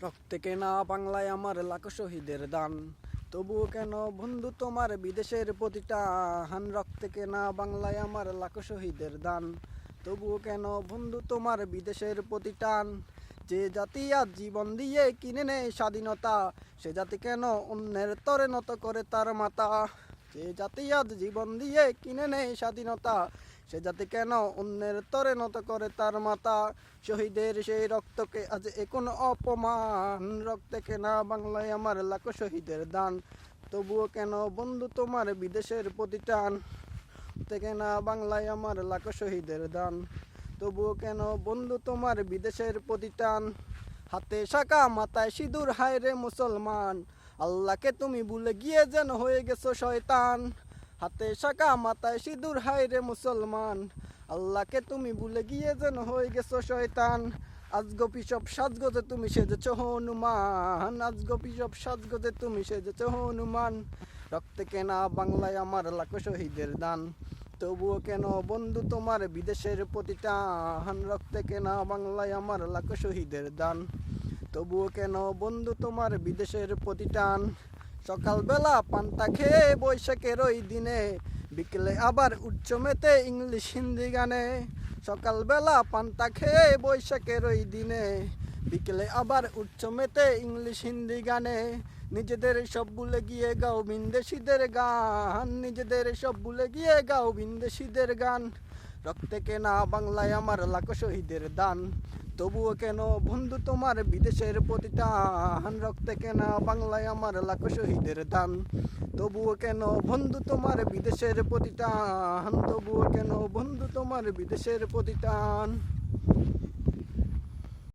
রক্তে কেনা বাংলায় আমার লাখো শহীদের দান, তবুও কেন বন্ধু তোমার বিদেশের প্রতিটান। রক্তে কেনা বাংলায় আমার লাখো শহীদের দান, তবুও কেন বন্ধু তোমার বিদেশের প্রতিটান। যে জাতি আজ জীবন দিয়ে কিনে নেয় স্বাধীনতা, সে জাতি কেন অন্যের তরে নত করে তার মাথা। যে জাতি আজ জীবন দিয়ে কিনে নেয় স্বাধীনতা, সে জাতি কেন অন্যের তরে নত করে তার মাথা। শহীদের সেই রক্তকে আজ এখন অপমান, রক্তে কেনা বাংলায় আমার লাখো শহীদের দান, তবুও কেন বন্ধু তোমার বিদেশের প্রতিটান। রক্তে কেনা বাংলায় আমার লাখো শহীদের দান, তবুও কেন বন্ধু তোমার বিদেশের প্রতিটান। হাতে শাখা মাথায় সিঁদুর, হায় রে মুসলমান, আল্লাহকে তুমি ভুলে গিয়ে যেন হয়ে গেছো শয়তান। হাতে শাখা মাথায় সিঁদুর, হায় রে মুসলমান, আল্লাহকে তুমি ভুলে গিয়ে যেন হয়ে গেছো শয়তান। আজগো পিসব সাজগোজে তুমি সেজেছো হনুমান, আজগো পিসব সাজগোজে তুমি সেজেছো হনুমান। রক্তে কেনা বাংলায় আমার লাখো শহীদের দান, তবুও কেন বন্ধু তোমার বিদেশের প্রতিটান। রক্তে কেনা বাংলায় আমার লাখো শহীদের দান, তবুও কেন বন্ধু তোমার বিদেশের প্রতিটান। সকালবেলা পান্তা খেয়ে বৈশাখের ওই দিনে, বিকেলে আবার উচ্চ মেতে ইংলিশ হিন্দি গানে। সকালবেলা পান্তা খেয়ে বৈশাখের ওই দিনে, বিকেলে আবার উচ্চ মেতে ইংলিশ হিন্দি গানে। নিজেদের সব ভুলে গিয়ে গাও বিন্দেশিদের গান, নিজেদের সব ভুলে গিয়ে গাও বিন্দেশিদের গান। রক্তে কেনা বাংলায় আমার লাখো শহীদের দান, তবুও কেন বন্ধু তোমার বিদেশের প্রতিটান। রক্তে কেনা বাংলায় আমার লাখো শহীদের দান, তবুও কেন বন্ধু তোমার বিদেশের প্রতিটান, তবুও কেন বন্ধু তোমার বিদেশের প্রতিটান।